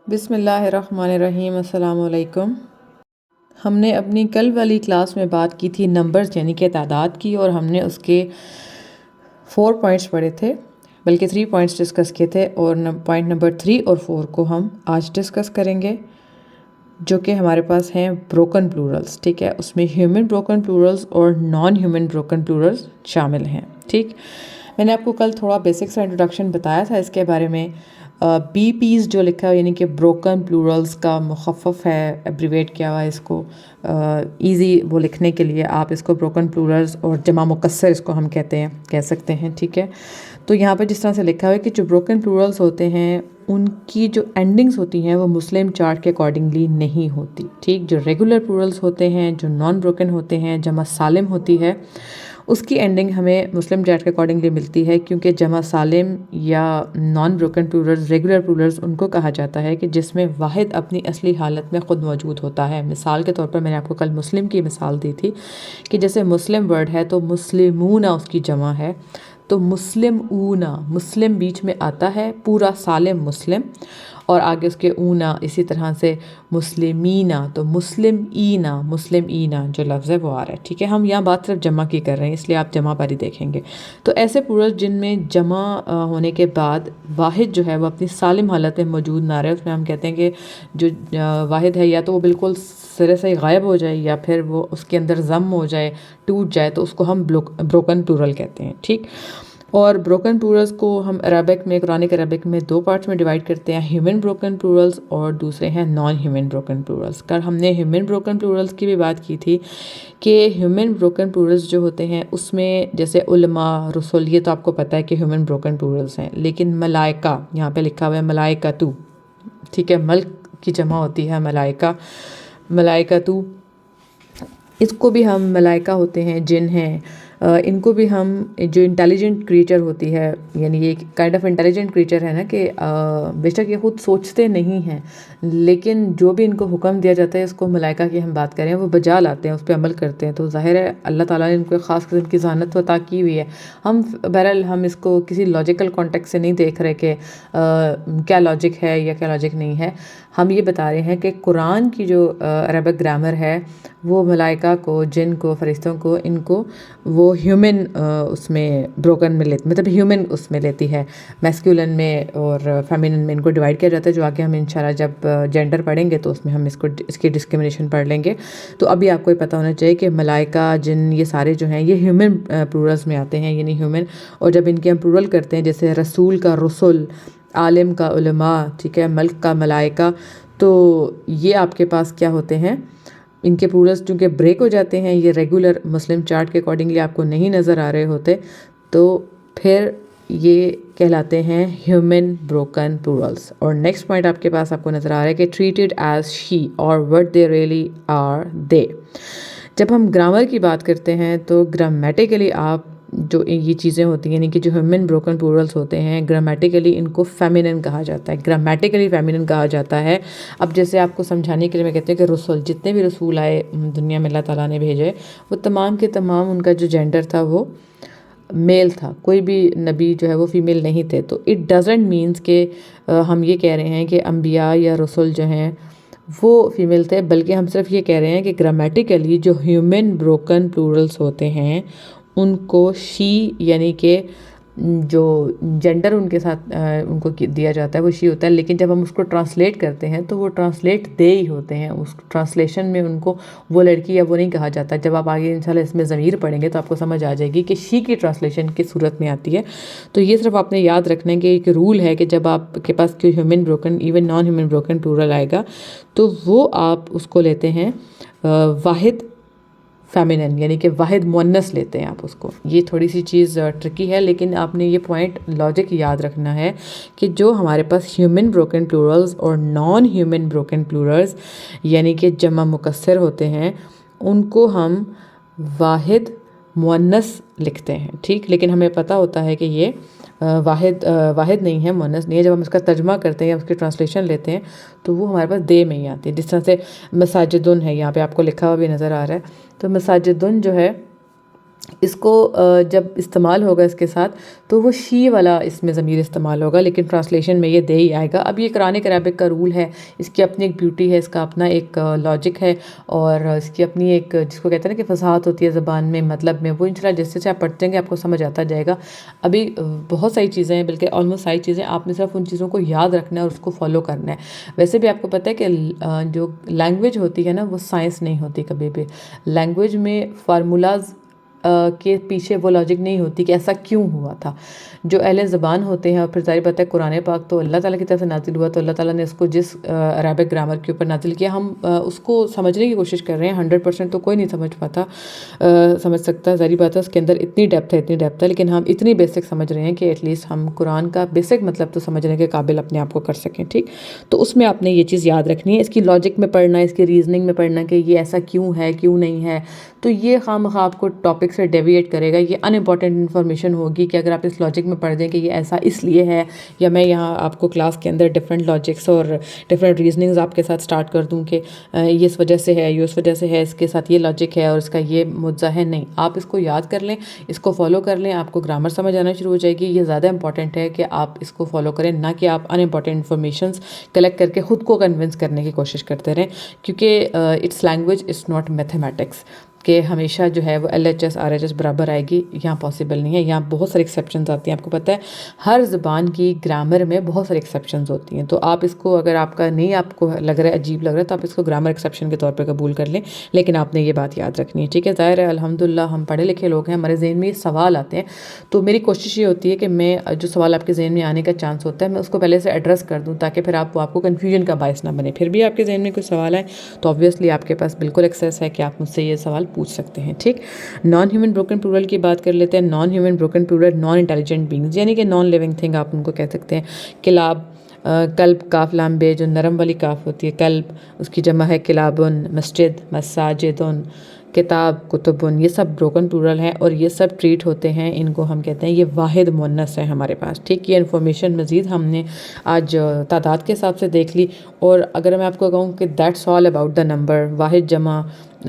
بسم اللہ الرحمن الرحیم۔ السلام علیکم۔ ہم نے اپنی کل والی کلاس میں بات کی تھی نمبرز یعنی کہ تعداد کی، اور ہم نے اس کے 4 پوائنٹس پڑھے تھے، بلکہ 3 پوائنٹس ڈسکس کیے تھے، اور پوائنٹ نمبر 3 اور 4 کو ہم آج ڈسکس کریں گے، جو کہ ہمارے پاس ہیں بروکن پلورلز۔ ٹھیک ہے، اس میں ہیومن بروکن پلورلز اور نان ہیومن بروکن پلورلز شامل ہیں۔ ٹھیک، میں نے آپ کو کل تھوڑا بیسک سا انٹروڈکشن بتایا تھا اس کے بارے میں۔ بی پیز جو لکھا ہے یعنی کہ بروکن پلورلز کا مخفف ہے، ایبریویٹ کیا ہوا ہے اس کو ایزی وہ لکھنے کے لیے، آپ اس کو بروکن پلورلز اور جمع مکسر اس کو ہم کہہ سکتے ہیں۔ ٹھیک ہے، تو یہاں پہ جس طرح سے لکھا ہوا ہے کہ جو بروکن پلورلز ہوتے ہیں ان کی جو اینڈنگز ہوتی ہیں وہ مسلم چارٹ کے اکارڈنگلی نہیں ہوتی۔ ٹھیک، جو ریگولر پلورلز ہوتے ہیں، جو نان بروکن ہوتے ہیں، جمع سالم ہوتی ہے، اس کی اینڈنگ ہمیں مسلم چارٹ کے اکارڈنگلی ملتی ہے، کیونکہ جمع سالم یا نان بروکن پلورلز، ریگولر پلورلز ان کو کہا جاتا ہے کہ جس میں واحد اپنی اصلی حالت میں خود موجود ہوتا ہے۔ مثال کے طور پر میں نے آپ کو کل مسلم کی مثال دی تھی کہ جیسے مسلم ورڈ ہے تو مسلمون اس کی جمع ہے، تو مسلم اونا، مسلم بیچ میں آتا ہے، پورا سالم مسلم، اور آگے اس کے اونا، اسی طرح سے مسلمینہ، تو مسلم اینا جو لفظ ہے وہ آ رہا ہے۔ ٹھیک ہے، ہم یہاں بات صرف جمع کی کر رہے ہیں، اس لیے آپ جمع پر ہی دیکھیں گے۔ تو ایسے پلورل جن میں جمع ہونے کے بعد واحد جو ہے وہ اپنی سالم حالت میں موجود نہ رہے، اس میں ہم کہتے ہیں کہ جو واحد ہے یا تو وہ بالکل سرے سے غائب ہو جائے یا پھر وہ اس کے اندر ضم ہو جائے، ٹوٹ جائے، تو اس کو ہم بروکن پلورل کہتے ہیں۔ ٹھیک، اور بروکن پلورلز کو ہم عربک میں، قرآنک عربک میں 2 پارٹس میں ڈیوائڈ کرتے ہیں، ہیومن بروکن پلورلز اور دوسرے ہیں نان ہیومن بروکن پلورلز۔ کل ہم نے ہیومن بروکن پلورلز کی بھی بات کی تھی کہ ہیومن بروکن پلورلز جو ہوتے ہیں اس میں جیسے علماء، رسول، یہ تو آپ کو پتہ ہے کہ ہیومن بروکن پلورلز ہیں، لیکن ملائکہ، یہاں پہ لکھا ہوا ہے ملائکتو۔ ٹھیک ہے، ملک کی جمع ہوتی ہے ملائکہ، ملائکتو، اس کو بھی ہم ملائکہ ہوتے ہیں، جن ہیں، ان کو بھی ہم جو انٹیلیجنٹ کریچر ہوتی ہے، یعنی یہ ایک کائنڈ آف انٹیلیجنٹ کریچر ہے نا، کہ بے شک یہ خود سوچتے نہیں ہیں، لیکن جو بھی ان کو حکم دیا جاتا ہے، اس کو ملائکہ کی ہم بات کریں، وہ بجا لاتے ہیں، اس پہ عمل کرتے ہیں۔ تو ظاہر ہے اللہ تعالیٰ نے ان کو ایک خاص قسم کی ذہانت عطا کی ہوئی ہے۔ بہرحال ہم اس کو کسی لاجیکل کانٹیکٹ سے نہیں دیکھ رہے کہ کیا لاجک ہے یا کیا لاجک نہیں ہے، ہم یہ بتا رہے ہیں کہ قرآن کی جو عربک گرامر ہے وہ ملائکہ کو، جن کو، فرشتوں کو، ان کو وہ ہیومن اس میں بروکن میں لیتی، مطلب ہیومن اس میں لیتی ہے، میسکولن میں اور فیمینن میں ان کو ڈیوائڈ کیا جاتا ہے، جو آگے ہم انشاءاللہ جب جینڈر پڑھیں گے تو اس میں ہم اس کی ڈسکریمنیشن پڑھ لیں گے۔ تو ابھی آپ کو یہ پتہ ہونا چاہیے کہ ملائکہ، جن، یہ سارے جو ہیں یہ ہیومن پلورلز میں آتے ہیں، یعنی ہیومن، اور جب ان کی ہم پلورل کرتے ہیں جیسے رسول کا رسل، عالم کا علماء، ٹھیک ہے، ملک کا ملائکہ، تو یہ آپ کے پاس کیا ہوتے ہیں، ان کے پلورلز چونکہ بریک ہو جاتے ہیں، یہ ریگولر مسلم چارٹ کے اکارڈنگلی آپ کو نہیں نظر آ رہے ہوتے، تو پھر یہ کہلاتے ہیں ہیومن بروکن پلورلز۔ اور نیکسٹ پوائنٹ آپ کے پاس آپ کو نظر آ رہا ہے کہ ٹریٹڈ ایز شی اور وٹ دے ریئلی آر دے۔ جب ہم گرامر کی بات کرتے ہیں تو گرامیٹیکلی آپ جو یہ چیزیں ہوتی ہیں، یعنی کہ جو ہیومن بروکن پلورلز ہوتے ہیں، گرامیٹیکلی ان کو فیمینن کہا جاتا ہے، گرامیٹیکلی فیمینن کہا جاتا ہے۔ اب جیسے آپ کو سمجھانے کے لیے میں کہتے ہیں کہ رسول، جتنے بھی رسول آئے دنیا میں اللہ تعالیٰ نے بھیجے، وہ تمام کے تمام ان کا جو جینڈر تھا وہ میل تھا، کوئی بھی نبی جو ہے وہ فیمیل نہیں تھے۔ تو اٹ ڈزنٹ مینس کہ ہم یہ کہہ رہے ہیں کہ انبیاء یا رسول جو ہیں وہ فیمیل تھے، بلکہ ہم صرف یہ کہہ رہے ہیں کہ گرامیٹیکلی جو ہیومن بروکن پلورلز ہوتے ہیں ان کو شی، یعنی کہ جو جینڈر ان کے ساتھ ان کو دیا جاتا ہے وہ شی ہوتا ہے، لیکن جب ہم اس کو ٹرانسلیٹ کرتے ہیں تو وہ ٹرانسلیٹ دے ہی ہوتے ہیں، اس ٹرانسلیشن میں ان کو وہ لڑکی یا وہ نہیں کہا جاتا۔ جب آپ آگے انشاءاللہ اس میں ضمیر پڑھیں گے تو آپ کو سمجھ آ جائے گی کہ شی کی ٹرانسلیشن کس صورت میں آتی ہے۔ تو یہ صرف آپ نے یاد رکھنا ہے کہ ایک رول ہے کہ جب آپ کے پاس کوئی human broken, even non human broken plural آئے گا تو وہ آپ اس کو لیتے ہیں واحد فیمینن، یعنی کہ واحد مؤنث لیتے ہیں آپ اس کو۔ یہ تھوڑی سی چیز ٹرکی ہے، لیکن آپ نے یہ پوائنٹ لاجک یاد رکھنا ہے کہ جو ہمارے پاس ہیومن بروکن پلورلز اور نان ہیومن بروکن پلورلز یعنی کہ جمع مکسر ہوتے ہیں، ان کو ہم واحد مؤنث لکھتے ہیں۔ ٹھیک، لیکن ہمیں پتہ ہوتا ہے کہ یہ واحد نہیں ہے، مؤنث نہیں ہے۔ جب ہم اس کا ترجمہ کرتے ہیں یا اس کی ٹرانسلیشن لیتے ہیں تو وہ ہمارے پاس دے میں ہی آتی ہے، جس طرح سے مساجدن ہے، یہاں پہ آپ کو لکھا ہوا بھی نظر آ رہا ہے، تو مساجدن جو ہے اس کو جب استعمال ہوگا اس کے ساتھ تو وہ شی والا اس میں ضمیر استعمال ہوگا، لیکن ٹرانسلیشن میں یہ دے ہی آئے گا۔ اب یہ قرآنک عربک کا رول ہے، اس کی اپنی ایک بیوٹی ہے، اس کا اپنا ایک لاجک ہے، اور اس کی اپنی ایک جس کو کہتے ہیں نا کہ فصاحت ہوتی ہے زبان میں، مطلب میں، وہ انشاءاللہ جیسے سے آپ پڑھتے ہیں آپ کو سمجھ آتا جائے گا۔ ابھی بہت ساری چیزیں ہیں، بلکہ آلموسٹ ساری چیزیں، آپ نے صرف ان چیزوں کو یاد رکھنا ہے اور اس کو فالو کرنا ہے۔ ویسے بھی آپ کو پتہ ہے کہ جو لینگویج ہوتی ہے نا وہ سائنس نہیں ہوتی کبھی بھی۔ لینگویج میں فارمولاز کے پیچھے وہ لاجک نہیں ہوتی کہ ایسا کیوں ہوا تھا۔ جو اہل زبان ہوتے ہیں، اور پھر ظاہر بات ہے قرآن پاک تو اللہ تعالیٰ کی طرف سے نازل ہوا، تو اللہ تعالیٰ نے اس کو جس عربک گرامر کے اوپر نازل کیا، ہم اس کو سمجھنے کی کوشش کر رہے ہیں۔ 100% تو کوئی نہیں سمجھ پاتا، سمجھ سکتا، ظاہر بات ہے اس کے اندر اتنی ڈیپتھ ہے، لیکن ہم اتنی بیسک سمجھ رہے ہیں کہ ایٹ لیسٹ ہم قرآن کا بیسک مطلب تو سمجھنے کے قابل اپنے آپ کو کر سکیں، ٹھیک؟ تو اس میں آپ نے یہ چیز یاد رکھنی ہے، اس کی لاجک میں پڑھنا ہے، اس کی ریزننگ میں پڑھنا کہ یہ ایسا کیوں ہے، کیوں نہیں ہے، تو یہ خواہ آپ کو ٹاپک سے ڈیویٹ کرے گا۔ یہ ان امپورٹنٹ انفارمیشن ہوگی کہ اگر آپ اس لاجک میں پڑھ دیں کہ یہ ایسا اس لیے ہے، یا میں یہاں آپ کو کلاس کے اندر ڈفرینٹ لاجکس اور ڈفرینٹ ریزننگز آپ کے ساتھ سٹارٹ کر دوں کہ یہ اس وجہ سے ہے، یہ اس وجہ سے ہے، اس کے ساتھ یہ لاجک ہے اور اس کا یہ مدعا ہے، نہیں۔ آپ اس کو یاد کر لیں، اس کو فالو کر لیں، آپ کو گرامر سمجھ آنا شروع ہو جائے گی۔ یہ زیادہ امپورٹنٹ ہے کہ آپ اس کو فالو کریں، نہ کہ آپ ان امپورٹنٹ انفارمیشنز کلیکٹ کر کے خود کو کنونس کرنے کی کوشش کرتے رہیں، کیونکہ it's language, it's not mathematics کہ ہمیشہ جو ہے وہ LHS RHS برابر آئے گی، یہاں پاسبل نہیں ہے۔ یہاں بہت سارے ایکسیپشنز آتی ہیں، آپ کو پتہ ہے ہر زبان کی گرامر میں بہت سارے ایکسیپشنز ہوتی ہیں، تو آپ اس کو اگر آپ کا نہیں، آپ کو لگ رہا ہے عجیب لگ رہا ہے، تو آپ اس کو گرامر ایکسیپشن کے طور پہ قبول کر لیں، لیکن آپ نے یہ بات یاد رکھنی ہے، ٹھیک ہے؟ ظاہر ہے الحمدللہ ہم پڑھے لکھے لوگ ہیں، ہمارے ذہن میں یہ سوال آتے ہیں، تو میری کوشش یہ ہوتی ہے کہ میں جو سوال آپ کے ذہن میں آنے کا چانس ہوتا ہے میں اس کو پہلے سے ایڈریس کر دوں، تاکہ پھر آپ کو کنفیوژن کا باعث نہ بنے۔ پھر بھی آپ کے ذہن میں کوئی سوال آئے تو آبویسلی آپ کے پاس بالکل ایکسیس ہے کہ آپ مجھ سے یہ سوال پوچھ سکتے ہیں، ٹھیک؟ نان ہیومن بروکن پلورل کی بات کر لیتے ہیں۔ Naan human broken plural naan intelligent beings, یعنی کہ نان لیونگ تھنگ آپ ان کو کہہ سکتے ہیں۔ کلاب، کلب، کاف لام بے، جو نرم والی کاف ہوتی ہے کلب، اس کی جمع ہے کلابن، مسجد مساجدن، کتاب کتبن، یہ سب بروکن پلورل ہیں اور یہ سب ٹریٹ ہوتے ہیں، ان کو ہم کہتے ہیں یہ واحد مؤنث ہے ہمارے پاس، ٹھیک؟ یہ انفارمیشن مزید ہم نے آج تعداد کے حساب سے دیکھ لی، اور اگر میں آپ کو کہوں کہ that's all about the number, واحد جمع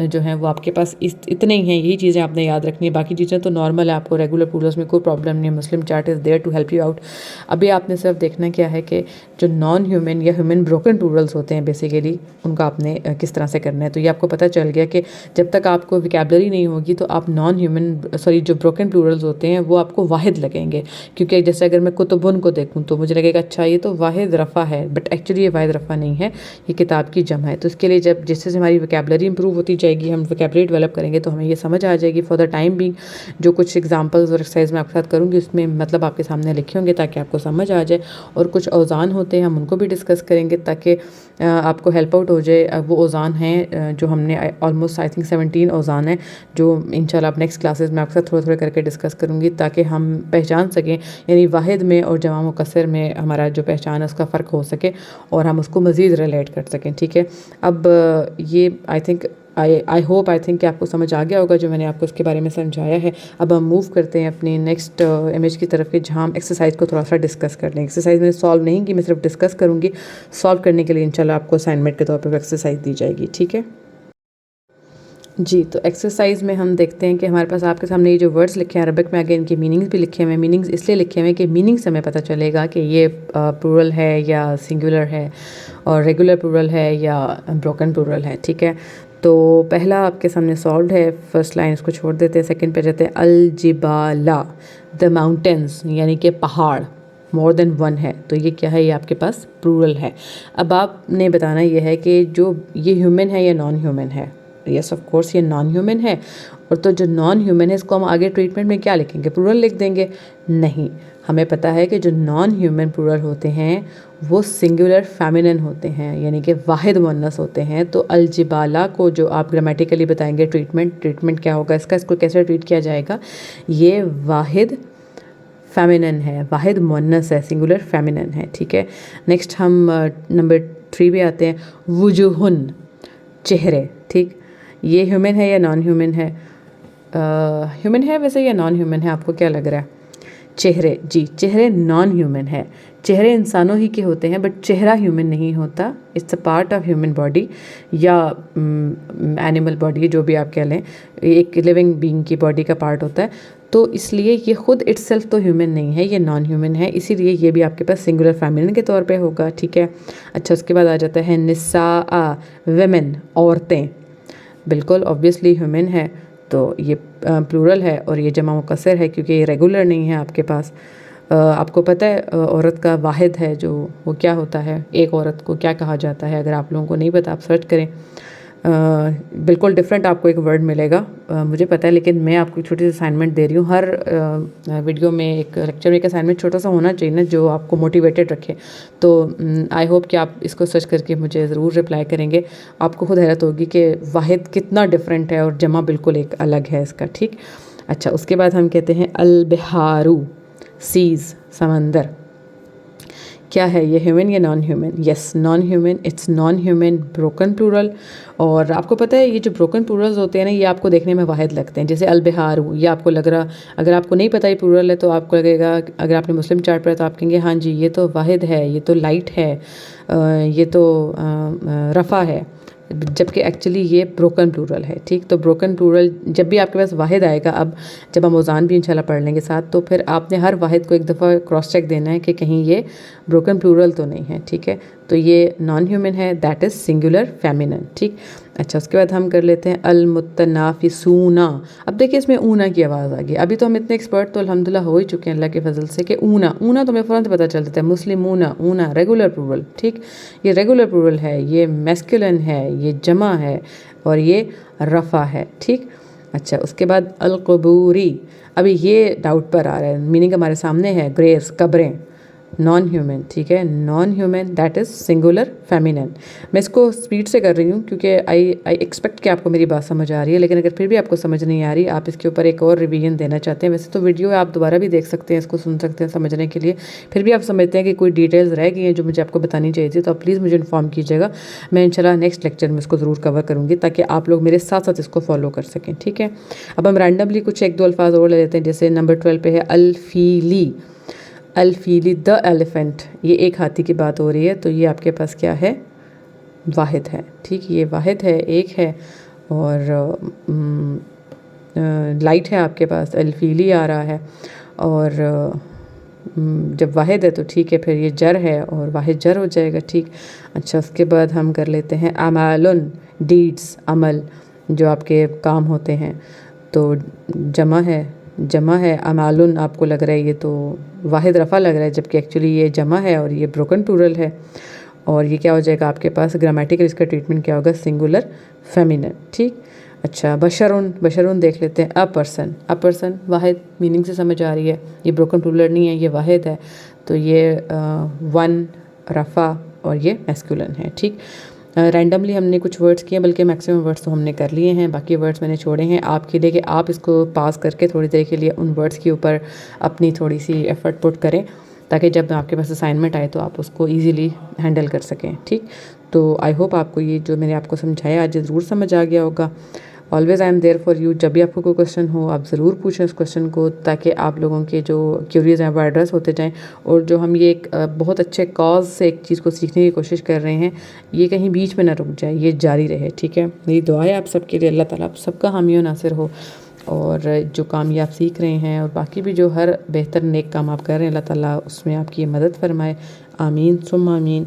جو ہیں وہ آپ کے پاس اتنے ہی ہیں، یہی چیزیں آپ نے یاد رکھنی ہے، باقی چیزیں تو نارمل ہے، آپ کو ریگولر پلورلز میں کوئی پرابلم نہیں ہے، مسلم chart is there to help you out. ابھی آپ نے صرف دیکھنا کیا ہے کہ جو نان ہیومن یا ہیومن بروکن پلورلز ہوتے ہیں بیسیکلی ان کا آپ نے کس طرح سے کرنا ہے، تو یہ آپ کو پتہ چل گیا کہ جب تک آپ کو ویکیبلری نہیں ہوگی تو آپ جو بروکن پلورلز ہوتے ہیں وہ آپ کو واحد لگیں گے، کیونکہ جیسے اگر میں کتبن کو دیکھوں تو مجھے لگے گا اچھا یہ تو واحد رفع ہے، بٹ ایکچولی یہ واحد رفع نہیں ہے، یہ کتاب کی جمع ہے۔ تو اس کے لیے جس سے ہماری ویکیبلری امپروو ہوتی جائے گی، ہم ویکیبلری ڈیولپ کریں گے تو ہمیں یہ سمجھ آ جائے گی۔ فار دا ٹائم بینگ جو کچھ ایگزامپلز اور ایکسرسائز میں آپ کے ساتھ کروں گی اس میں مطلب آپ کے سامنے لکھے ہوں گے تاکہ آپ کو سمجھ آ جائے، اور کچھ اوزان ہوتے ہیں ہم ان کو بھی ڈسکس کریں گے تاکہ آپ کو ہیلپ آؤٹ ہو جائے۔ وہ اوزان ہیں جو ہم نے آلموسٹ آئی تھنک 17 اوزان ہیں جو انشاءاللہ آپ نیکسٹ کلاسز میں آپ کے ساتھ تھوڑے تھوڑے کر کے ڈسکس کروں گی تاکہ ہم پہچان سکیں، یعنی واحد میں اور جمع مکسر میں ہمارا جو پہچان ہے اس کا فرق ہو سکے اور ہم اس کو مزید ریلیٹ کر سکیں، ٹھیک ہے؟ اب یہ آئی ہوپ کہ آپ کو سمجھ آ گیا ہوگا جو میں نے آپ کو اس کے بارے میں سمجھایا ہے۔ اب ہم موو کرتے ہیں اپنی نیکسٹ امیج کی طرف کہ جہاں ہم ایکسرسائز کو تھوڑا سا ڈسکس کر لیں۔ ایکسرسائز میں سالو نہیں کی، میں صرف ڈسکس کروں گی، سالو کرنے کے لیے انشاءاللہ آپ کو اسائنمنٹ کے طور پر ایکسرسائز دی جائے گی، ٹھیک ہے؟ جی، تو ایکسرسائز میں ہم دیکھتے ہیں کہ ہمارے پاس آپ کے سامنے یہ جو ورڈز لکھے ہیں عربک میں، آگے ان کے میننگز بھی لکھے ہوئے ہیں۔ میننگز اس لیے لکھے ہوئے ہیں کہ میننگ سے ہمیں پتہ چلے گا کہ یہ پلورل ہے یا سنگولر ہے، اور ریگولر پلورل ہے یا بروکن پلورل ہے، ٹھیک ہے؟ تو پہلا آپ کے سامنے سالوڈ ہے، فرسٹ لائن اس کو چھوڑ دیتے ہیں، سیکنڈ پہ جاتے ہیں۔ الجبالا، دا ماؤنٹینز، یعنی کہ پہاڑ، مور دین ون ہے، تو یہ کیا ہے؟ یہ آپ کے پاس پلورل ہے۔ اب آپ نے بتانا یہ ہے کہ جو یہ ہیومن ہے یا نان ہیومن ہے؟ یس آف کورس یہ نان ہیومن ہے، اور تو جو نان ہیومن ہے اس کو ہم آگے ٹریٹمنٹ میں کیا لکھیں گے؟ پلورل لکھ دیں گے؟ نہیں، ہمیں پتہ ہے کہ جو نان ہیومن پلورل ہوتے ہیں وہ سنگولر فیمینن ہوتے ہیں، یعنی کہ واحد مؤنث ہوتے ہیں۔ تو الجبالا کو جو آپ گرامیٹیکلی بتائیں گے ٹریٹمنٹ کیا ہوگا اس کا، اس کو کیسے ٹریٹ کیا جائے گا؟ یہ واحد فیمینن ہے، واحد مؤنث ہے، سنگولر فیمینن ہے، ٹھیک ہے؟ نیکسٹ ہم نمبر 3 پہ آتے ہیں۔ وجوہن، چہرے، ٹھیک؟ یہ ہیومن ہے یا نان ہیومن ہے؟ ہیومن ہے ویسے یا نان ہیومن ہے؟ آپ کو کیا لگ رہا ہے؟ چہرے، جی چہرے نان ہیومن ہے، چہرے انسانوں ہی کے ہوتے ہیں بٹ چہرہ ہیومن نہیں ہوتا، it's a part of human body یا اینیمل باڈی، جو بھی آپ کہہ لیں، ایک لیونگ بینگ کی باڈی کا پارٹ ہوتا ہے، تو اس لیے یہ خود اٹ سیلف تو ہیومن نہیں ہے، یہ نان ہیومن ہے، اسی لیے یہ بھی آپ کے پاس سنگولر فیمنن کے طور پہ ہوگا، ٹھیک ہے۔ اچھا اس کے بعد آ جاتا ہے نساء، ویمن، عورتیں، بالکل اوبویسلی ہیومن ہے تو یہ پلورل ہے اور یہ جمع مکسر ہے کیونکہ یہ ریگولر نہیں ہے آپ کے پاس۔ آپ کو پتہ ہے عورت کا واحد ہے جو وہ کیا ہوتا ہے، ایک عورت کو کیا کہا جاتا ہے؟ اگر آپ لوگوں کو نہیں پتہ آپ سرچ کریں، بالکل ڈفرینٹ آپ کو ایک ورڈ ملے گا، مجھے پتہ ہے، لیکن میں آپ کو چھوٹی سی اسائنمنٹ دے رہی ہوں۔ ہر ویڈیو میں ایک لیکچر میں ایک اسائنمنٹ چھوٹا سا ہونا چاہیے نا جو آپ کو موٹیویٹڈ رکھے، تو آئی ہوپ کہ آپ اس کو سرچ کر کے مجھے ضرور رپلائی کریں گے، آپ کو خود حیرت ہوگی کہ واحد کتنا ڈفرینٹ ہے اور جمع بالکل ایک الگ ہے اس کا، ٹھیک۔ اچھا اس کے بعد ہم کہتے ہیں البحارو، سیز، سمندر، کیا ہے یہ، ہیومن یا non human? Yes non human, it's non human, broken plural. اور آپ کو پتہ ہے یہ جو بروکن پلورلز ہوتے ہیں نا یہ آپ کو دیکھنے میں واحد لگتے ہیں، جیسے البحارو، یہ آپ کو لگ رہا، اگر آپ کو نہیں پتہ یہ پلورل ہے تو آپ کو لگے گا، اگر آپ نے مسلم چارٹ پڑھا تو آپ کہیں گے ہاں جی یہ تو واحد ہے، یہ تو لائٹ ہے، یہ تو رفع ہے، جبکہ ایکچولی یہ بروکن پلورل ہے، ٹھیک۔ تو بروکن پلورل جب بھی آپ کے پاس واحد آئے گا، اب جب ہم اوزان بھی انشاءاللہ پڑھ لیں گے ساتھ، تو پھر آپ نے ہر واحد کو ایک دفعہ کراس چیک دینا ہے کہ کہیں یہ بروکن پلورل تو نہیں ہے، ٹھیک ہے۔ تو یہ نان ہیومن ہے، دیٹ از سنگولر فیمنن، ٹھیک۔ اچھا اس کے بعد ہم کر لیتے ہیں المتنافسون۔ اب دیکھیں اس میں اونا کی آواز آ گئی، ابھی تو ہم اتنے ایکسپرٹ تو الحمدللہ ہو ہی چکے ہیں اللہ کے فضل سے کہ اونا تو ہمیں فوراً پتہ چل جاتا ہے، مسلمون، اونا ریگولر پلورل، ٹھیک، یہ ریگولر پلورل ہے، یہ میسکولن ہے، یہ جمع ہے اور یہ رفع ہے، ٹھیک۔ اچھا اس کے بعد القبوری، ابھی یہ ڈاؤٹ پر آ رہا ہے، میننگ ہمارے سامنے ہے، گریوز، قبریں، نان ہیومن، ٹھیک ہے، non human, that is singular feminine. میں اس کو اسپیڈ سے کر رہی ہوں کیونکہ آئی ایکسپیکٹ کہ آپ کو میری بات سمجھ آ رہی ہے، لیکن اگر پھر بھی آپ کو سمجھ نہیں آ رہی، آپ اس کے اوپر ایک اور ریویژن دینا چاہتے ہیں، ویسے تو ویڈیو آپ دوبارہ بھی دیکھ سکتے ہیں، اس کو سن سکتے ہیں سمجھنے کے لیے، پھر بھی آپ سمجھتے ہیں کہ کوئی ڈیٹیلز رہ گئی ہیں جو مجھے آپ کو بتانی چاہیے تھی تو آپ پلیز مجھے انفارم کیجیے گا، میں انشاءاللہ نیکسٹ لیکچر میں اس کو ضرور کور کروں گی تاکہ آپ لوگ میرے ساتھ ساتھ اس کو فالو کر سکیں، ٹھیک ہے۔ اب ہم رینڈملی کچھ ایک دو الفاظ اور لے لیتے ہیں، جیسے نمبر 12 پہ ہے الفیلی، الفیلی دا ایلیفینٹ، یہ ایک ہاتھی کی بات ہو رہی ہے، تو یہ آپ کے پاس کیا ہے، واحد ہے، ٹھیک، یہ واحد ہے، ایک ہے، اور لائٹ ہے آپ کے پاس، الفیلی آ رہا ہے، اور جب واحد ہے تو ٹھیک ہے، پھر یہ جر ہے اور واحد جر ہو جائے گا، ٹھیک۔ اچھا اس کے بعد ہم کر لیتے ہیں اعمالن، ڈیڈس، عمل جو آپ کے کام ہوتے ہیں، تو جمع ہے اعمالن، آپ کو لگ رہا ہے یہ تو واحد رفع لگ رہا ہے جبکہ ایکچولی یہ جمع ہے اور یہ بروکن پلورل ہے، اور یہ کیا ہو جائے گا آپ کے پاس گرامیٹیکل، اس کا ٹریٹمنٹ کیا ہوگا، سنگولر فیمنن، ٹھیک۔ اچھا بشرون دیکھ لیتے ہیں، اے پرسن واحد میننگ سے سمجھ آ رہی ہے، یہ بروکن پلورل نہیں ہے، یہ واحد ہے، تو یہ ون، رفع، اور یہ میسکولن ہے، ٹھیک۔ رینڈملی ہم نے کچھ ورڈس کیے، بلکہ میکسیمم ورڈس تو ہم نے کر لیے ہیں، باقی ورڈس میں نے چھوڑے ہیں آپ کے لیے کہ آپ اس کو پاس کر کے تھوڑی دیر کے لیے ان ورڈس کے اوپر اپنی تھوڑی سی ایفرٹ پٹ کریں تاکہ جب آپ کے پاس اسائنمنٹ آئے تو آپ اس کو ایزیلی ہینڈل کر سکیں، ٹھیک۔ تو آئی ہوپ آپ کو یہ جو میں نے آپ کو سمجھایا آج ضرور سمجھ آ گیا ہوگا۔ Always I am there for you, جب بھی آپ کو کوئی کویشچن ہو آپ ضرور پوچھیں اس کویشچن کو تاکہ آپ لوگوں کے جو کیوریز ہیں وہ ایڈریس ہوتے جائیں، اور جو ہم یہ ایک بہت اچھے کاز سے ایک چیز کو سیکھنے کی کوشش کر رہے ہیں یہ کہیں بیچ میں نہ رک جائے، یہ جاری رہے، ٹھیک ہے۔ میری دعا ہے آپ سب کے لیے، اللہ تعالیٰ آپ سب کا حامی و ناصر ہو، اور جو کام یہ آپ سیکھ رہے ہیں اور باقی بھی جو ہر بہتر نیک کام آپ کر رہے ہیں اللہ تعالیٰ اس میں آپ کی مدد فرمائے، آمین ثم آمین،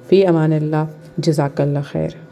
فی امان اللہ، جزاک اللہ خیر۔